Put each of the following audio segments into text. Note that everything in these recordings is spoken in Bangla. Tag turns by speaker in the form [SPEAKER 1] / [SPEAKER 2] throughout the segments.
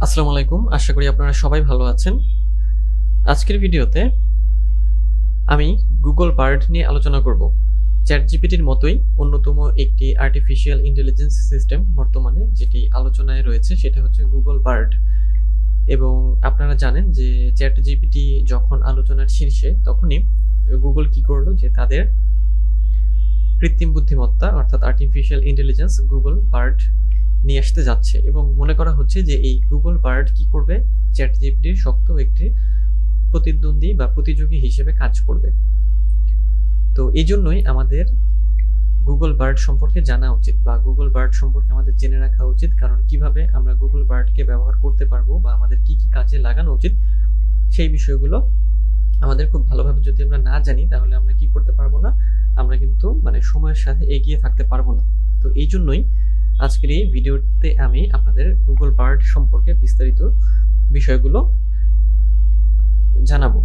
[SPEAKER 1] আসসালামু আলাইকুম, আশা করি আপনারা সবাই ভালো আছেন। আজকের ভিডিওতে আমি গুগল বার্ড নিয়ে আলোচনা করব। চ্যাটজিপিটির মতোই অন্যতম একটি আর্টিফিশিয়াল ইন্টেলিজেন্স সিস্টেম বর্তমানে যেটি আলোচনায় রয়েছে সেটা হচ্ছে গুগল বার্ড। এবং আপনারা জানেন যে চ্যাটজিপিটি যখন আলোচনার শীর্ষে তখনই গুগল কি করলো যে তাদের কৃত্রিম বুদ্ধিমত্তা অর্থাৎ আর্টিফিশিয়াল ইন্টেলিজেন্স গুগল বার্ড নিয়ে আসতে যাচ্ছে এবং মনে করা হচ্ছে যে এই গুগল বার্ড কি করবে, চ্যাটজিপিটির শক্ত একটি প্রতিদ্বন্দ্বী বা প্রতিযোগী হিসেবে কাজ করবে। তো এই জন্যই আমাদের গুগল বার্ড সম্পর্কে জানা উচিত বা গুগল বার্ড সম্পর্কে আমাদের জেনে রাখা উচিত, কারণ কিভাবে আমরা গুগল বার্ডকে ব্যবহার করতে পারবো বা আমাদের কি কি কাজে লাগানো উচিত সেই বিষয়গুলো আমাদের খুব ভালোভাবে যদি আমরা না জানি তাহলে আমরা কি করতে পারবো না, আমরা কিন্তু সময়ের সাথে এগিয়ে থাকতে পারবো না। তো এই জন্যই আজকের এই ভিডিওতে আমি আপনাদের গুগল বার্ড সম্পর্কে বিস্তারিত বিষয়গুলো জানাবো।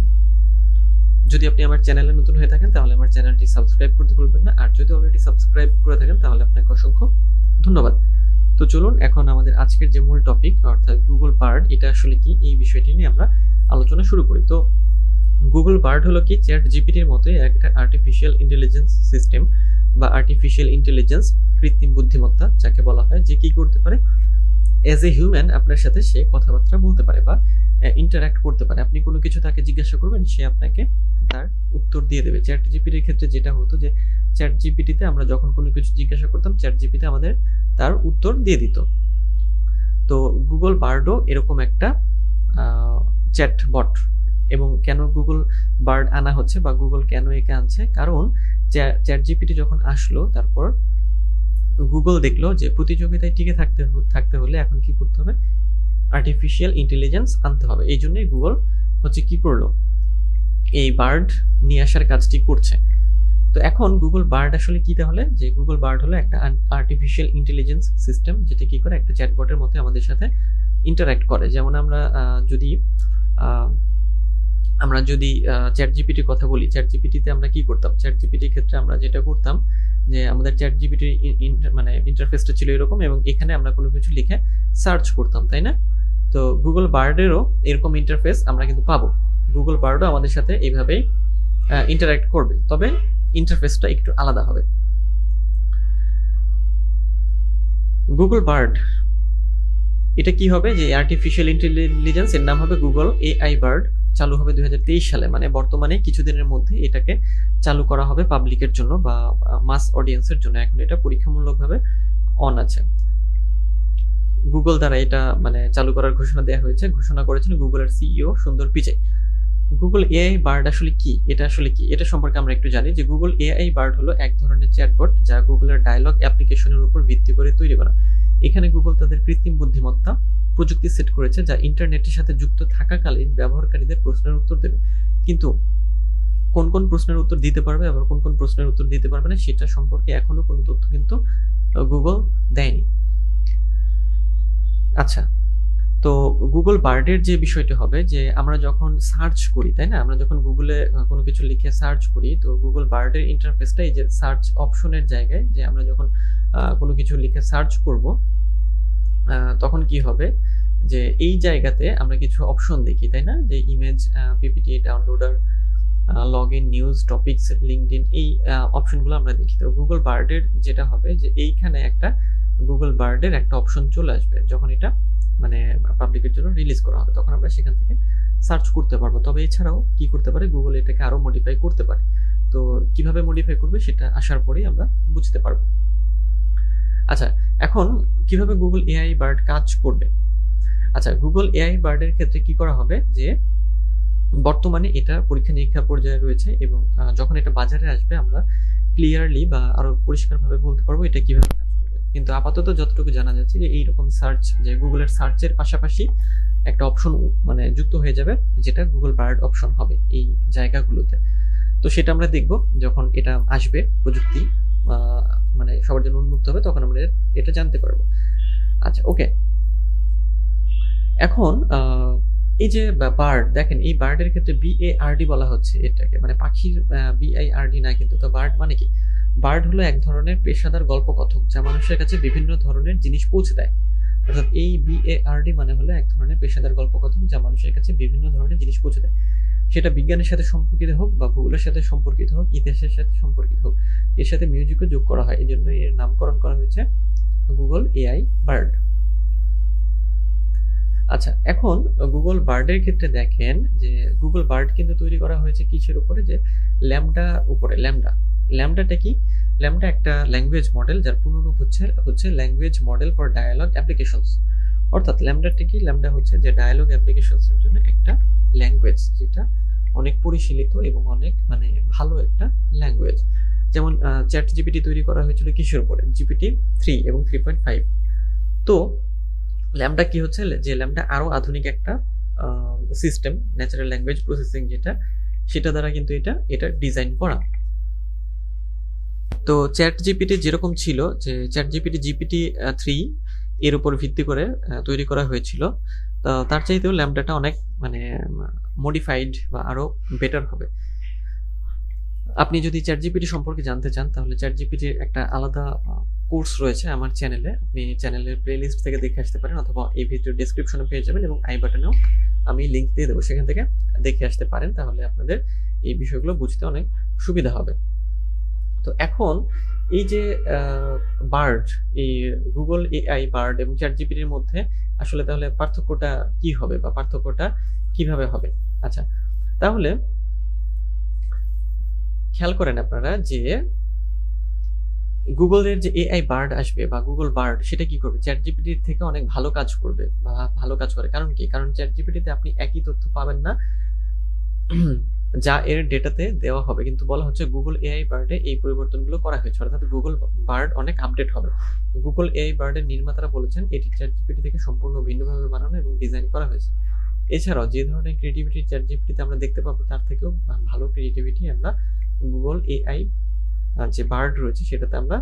[SPEAKER 1] যদি আপনি আমার চ্যানেলে নতুন হয়ে থাকেন তাহলে আমার চ্যানেলটি সাবস্ক্রাইব করতে ভুলবেন না, আর যদি অলরেডি সাবস্ক্রাইব করে থাকেন তাহলে আপনাকে অসংখ্য ধন্যবাদ। তো চলুন এখন আমাদের আজকের যে মূল টপিক অর্থাৎ গুগল বার্ড এটা আসলে কি এই বিষয়টি নিয়ে আমরা আলোচনা শুরু করি। তো গুগল বার্ড হলো কি চ্যাট জিপিটির মতোই একটা আর্টিফিশিয়াল ইন্টেলিজেন্স সিস্টেম বা আর্টিফিশিয়াল ইন্টেলিজেন্স কৃত্রিম বুদ্ধিমত্তা যাকে বলা হয়, যে কি করতে পারে এজ এ হিউম্যান আপনার সাথে সে কথাবার্তা বলতে পারে বা ইন্টারাক্ট করতে পারে। আপনি কোনো কিছু তাকে জিজ্ঞাসা করবেন, সে আপনাকে তার উত্তর দিয়ে দেবে। চ্যাট জিপিটির ক্ষেত্রে যেটা হতো যে চ্যাট জিপিটিতে আমরা যখন কোনো কিছু জিজ্ঞাসা করতাম চ্যাট জিপিটি আমাদের তার উত্তর দিয়ে দিত। তো গুগল বার্ডও এরকম একটা চ্যাটবট। এবং কেন গুগল বার্ড আনা হচ্ছে বা গুগল কেন একে আনছে, কারণ চ্যাট জিপিটি যখন আসলো তারপর গুগল দেখলো যে প্রতিযোগিতায় টিকে থাকতে হলে এখন কি করতে হবে, আর্টিফিশিয়াল ইন্টেলিজেন্স আনতে হবে। এই জন্যই গুগল হচ্ছে কি করলো, এই বার্ড নিয়ে আসার কাজটি করছে। তো এখন গুগল বার্ড আসলে কি, তাহলে যে গুগল বার্ড হলো একটা আর্টিফিশিয়াল ইন্টেলিজেন্স সিস্টেম যেটা কি করে একটা চ্যাটবটের মতো আমাদের সাথে ইন্টারাক্ট করে। যেমন আমরা যদি চ্যাট জিপিটির কথা বলি, চ্যাট জিপিটিতে আমরা কি করতাম, চ্যাট জিপিটির ক্ষেত্রে আমরা যেটা করতাম যে আমাদের চ্যাট জিপিটির ইন্টারফেসটা ছিল এরকম এবং এখানে আমরা কোনো কিছু লিখে সার্চ করতাম, তাই না? তো গুগল বার্ডেরও এরকম ইন্টারফেস আমরা কিন্তু পাবো। গুগল বার্ডও আমাদের সাথে এইভাবেই ইন্টারাক্ট করবে, তবে ইন্টারফেসটা একটু আলাদা হবে। গুগল বার্ড এটা কি হবে, যে আর্টিফিশিয়াল ইন্টেলিজেন্স এর নাম হবে গুগল এআই বার্ড। চালু হবে 2023 সালে, বর্তমানে কিছুদিনের মধ্যে এটাকে চালু করা হবে পাবলিকের জন্য বা মাস অডিয়েন্সের জন্য। এখন এটা পরীক্ষামূলকভাবে অন আছে। গুগল দ্বারা এটা চালু করার ঘোষণা দেওয়া হয়েছে, ঘোষণা করেছেন গুগলের সিইও সুন্দর পিচাই। গুগল এআই বার্ড আসলে কি, এটা সম্পর্কে আমরা একটু জানি যে গুগল এআই বার্ড হলো এক ধরনের চ্যাটবট যা গুগলের ডায়লগ অ্যাপ্লিকেশনের উপর ভিত্তি করে তৈরি করা। এখানে গুগল তাদের কৃত্রিম বুদ্ধিমত্তা প্রযুক্তি সেট করেছে যা ইন্টারনেটের সাথে যুক্ত থাকাকালীন ব্যবহারকারীদের প্রশ্নের উত্তর দেবে। কিন্তু কোন কোন প্রশ্নের উত্তর দিতে পারবে আবার কোন কোন প্রশ্নের উত্তর দিতে পারবে না সেটা সম্পর্কে এখনো কোনো তথ্য কিন্তু গুগল দেয়নি। আচ্ছা, তো গুগল বার্ডের যে বিষয়টি হবে যে আমরা যখন সার্চ করি, তাই না, আমরা যখন গুগলে কোনো কিছু লিখে সার্চ করি তো গুগল বার্ডের ইন্টারফেসটা এই যে সার্চ অপশনের জায়গায় যে আমরা যখন কোনো কিছু লিখে সার্চ করব তখন কি হবে যে এই জায়গাতে আমরা কিছু অপশন দেখি, তাই না, যে image, PPT, downloader, log in, news, topics, LinkedIn, এই অপশনগুলো আমরা দেখি। তো গুগল বার্ডের যেটা হবে যে এইখানে একটা গুগল বার্ডের একটা অপশন চলে আসবে যখন এটা পাবলিকের জন্য রিলিজ করা হবে, তখন আমরা সেখান থেকে সার্চ করতে পারবো। তবে এছাড়াও কি করতে পারে, গুগল এটাকে আরো মডিফাই করতে পারে। তো কিভাবে মডিফাই করবে সেটা আসার পরেই আমরা বুঝতে পারবো। আচ্ছা, এখন কিভাবে গুগল এআই বার্ড কাজ করবে। আচ্ছা, গুগল এআই বার্ডের ক্ষেত্রে কি করা হবে যে বর্তমানে এটা পরীক্ষা নিরীক্ষা পর্যায়ে রয়েছে এবং যখন এটা বাজারে আসবে আমরা ক্লিয়ারলি বা আরো পরিষ্কারভাবে বলতে পারবো এটা কিভাবে কাজ করবে। কিন্তু আপাতত যতটুকু জানা যাচ্ছে যে এইরকম সার্চ, যে গুগলের সার্চের পাশাপাশি একটা অপশন যুক্ত হয়ে যাবে যেটা গুগল বার্ড অপশন হবে এই জায়গাগুলোতে। তো সেটা আমরা দেখব যখন এটা আসবে, প্রযুক্তি সবার জন্য উন্মুক্ত হবে, তখন আমরা এটা জানতে পারবো। আচ্ছা, ওকে, এখন এই যে বার্ড, দেখেন এই বার্ডের ক্ষেত্রে BARD বলা হচ্ছে এটাকে, পাখির BIRD না কিন্তু। তো বার্ড মানে কি, বার্ড হলো এক ধরনের পেশাদার গল্পকথক যা মানুষের কাছে বিভিন্ন ধরনের জিনিস পৌঁছে দেয়। অর্থাৎ এই BARD মানে হলো এক ধরনের পেশাদার গল্পকথন যা মানুষের কাছে বিভিন্ন ধরনের জিনিস পৌঁছে দেয়, সেটা বিজ্ঞানের সাথে সম্পর্কিত হোক বা ভূগোলের সাথে সম্পর্কিত হোক, ইতিহাসের সাথে সম্পর্কিত হোক, এর সাথে মিউজিকও যোগ করা হয়, এই জন্য এর নামকরণ করা হয়েছে গুগল AI বার্ড। আচ্ছা, এখন গুগল বার্ডের ক্ষেত্রে দেখেন যে গুগল বার্ড কিন্তু তৈরি করা হয়েছে কিসের উপরে, যে ল্যামডার উপরে। ল্যামডাটা কি? ল্যামডা একটা ল্যাঙ্গুয়েজ মডেল যার পুনরূপ হচ্ছে language model for dialog applications. অর্থাৎ ল্যামডাটা কি? ল্যামডা হচ্ছে যে ডায়ালগ অ্যাপ্লিকেশনস এর জন্য একটা ল্যাঙ্গুয়েজ, যেটা অনেক পরিশীলিত এবং অনেক মানে ভালো একটা ল্যাঙ্গুয়েজ। যেমন চ্যাট জিপিটি তৈরি করা হয়েছিল কিসের উপরে? GPT-3 এবং 3.5। তো ল্যামডা কি হচ্ছে, যে ল্যামডা আরো আধুনিক একটা সিস্টেম, ন্যাচারাল ল্যাঙ্গুয়েজ প্রসেসিং যেটা, সেটা দ্বারা কিন্তু এটা ডিজাইন করা। তো চ্যাট জিপিটি যেরকম ছিল, যে চ্যাট জিপিটি GPT-3 এর উপর ভিত্তি করে তৈরি করা হয়েছিল, তার চাইতেও ল্যামডাটা অনেক মানে মডিফাইড বা আরো বেটার হবে। আপনি যদি চ্যাট জিপিটি সম্পর্কে জানতে চান, তাহলে চ্যাট জিপিটির একটা আলাদা কোর্স রয়েছে আমার চ্যানেলে, আপনি চ্যানেলের প্লেলিস্ট থেকে দেখে আসতে পারেন, অথবা এই ভিডিওর ডেসক্রিপশনে পেয়ে যাবেন এবং আই বাটনেও আমি লিঙ্ক দিয়ে দেবো, সেখান থেকে দেখে আসতে পারেন, তাহলে আপনাদের এই বিষয়গুলো বুঝতে অনেক সুবিধা হবে। তো এখন এই যে বার্ড, এই গুগল AI বার্ড এবং চ্যাট জিপিটির মধ্যে আসলে তাহলে পার্থক্যটা কি হবে বা পার্থক্যটা কিভাবে হবে? আচ্ছা, তাহলে খেয়াল করেন আপনারা যে গুগলের যে AI বার্ড আসবে বা গুগল বার্ড, সেটা কি করবে? চ্যাট জিপিটির থেকে অনেক ভালো কাজ করবে বা ভালো কাজ করে। কারণ কি? কারণ চ্যাট জিপিটিতে আপনি একই তথ্য পাবেন না যা এর ডেটাতে দেওয়া হবে, কিন্তু বলা হচ্ছে গুগল AI বার্ডে এই পরিবর্তনগুলো করা হয়েছে, অর্থাৎ গুগল বার্ড অনেক আপডেট হবে। গুগল AI বার্ডের নির্মাতারা বলেছেন এটি চ্যাট জিপিটি থেকে সম্পূর্ণ ভিন্নভাবে বানানো এবং ডিজাইন করা হয়েছে। এছাড়াও যে ধরনের ক্রিয়েটিভিটি চ্যাট জিপিটিতে আমরা দেখতে পাবো, তার থেকেও ভালো ক্রিয়েটিভিটি আমরা গুগল AI যে বার্ড রয়েছে সেটাতে আমরা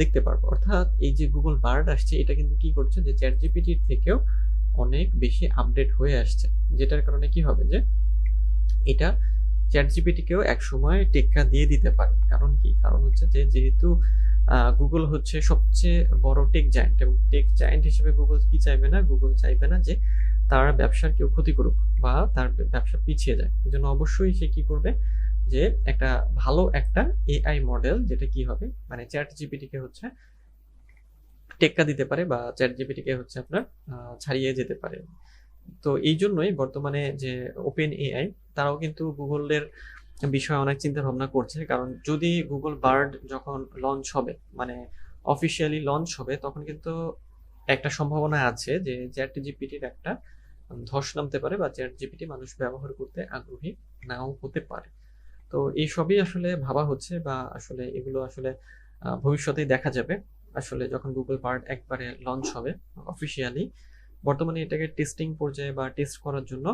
[SPEAKER 1] দেখতে পারবো। অর্থাৎ এই যে গুগল বার্ড আসছে, এটা কিন্তু কি করছে, যে চ্যাট জিপিটির থেকেও অনেক বেশি আপডেট হয়ে আসছে, যেটার কারণে কি হবে, যে এটা চ্যাট জিপিটিকেও এক সময় টেক্কা দিয়ে দিতে পারে। কারণ কি? কারণ হচ্ছে যে যেহেতু গুগল হচ্ছে সবচেয়ে বড় টেক জায়ান্ট, এবং টেক জায়ান্ট হিসেবে গুগল কি চাইবে না? গুগল চাইবে না যে তার ব্যবসার কেউ ক্ষতি করুক বা তার ব্যবসা পিছিয়ে যায়। এই জন্য অবশ্যই সে কি করবে, যে একটা ভালো একটা AI মডেল, যেটা কি হবে, মানে চ্যাট জিপিটিকে হচ্ছে টেক্কা দিতে পারে বা চ্যাট জিপিটিকে হচ্ছে আপনার ছাড়িয়ে যেতে পারে। তো এই জন্যই বর্তমানে যে ওপেন AI, তারাও কিন্তু গুগলের বিষয়ে অনেক চিন্তা ভাবনা করছে। কারণ যদি গুগল বার্ড যখন লঞ্চ হবে, মানে অফিসিয়ালি লঞ্চ হবে, তখন কিন্তু একটা সম্ভাবনা আছে যে চ্যাট জিপিটির একটা ধস নামতে পারে বা চ্যাট জিপিটি মানুষ ব্যবহার করতে আগ্রহী নাও হতে পারে। তো এই সবই আসলে ভাবা হচ্ছে, বা আসলে এগুলো আসলে ভবিষ্যতেই দেখা যাবে। আসলে যখন গুগল বার্ড একবারে লঞ্চ হবে অফিসিয়ালি, বর্তমানে এটাকে টেস্টিং পর্যায়ে বা টেস্ট করার জন্য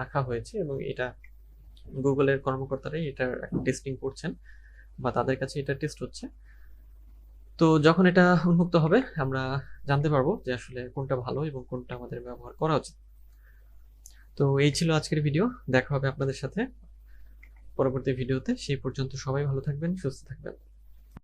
[SPEAKER 1] রাখা হয়েছে, এবং এটা গুগলের কর্মকর্তারাই এটার টেস্টিং করছেন বা তাদের কাছে এটা টেস্ট হচ্ছে। তো যখন এটা উন্মুক্ত হবে, আমরা জানতে পারবো যে আসলে কোনটা ভালো এবং কোনটা আমাদের ব্যবহার করা উচিত। তো এই ছিল আজকের ভিডিও। দেখা হবে আপনাদের সাথে পরবর্তী ভিডিওতে। সেই পর্যন্ত সবাই ভালো থাকবেন, সুস্থ থাকবেন।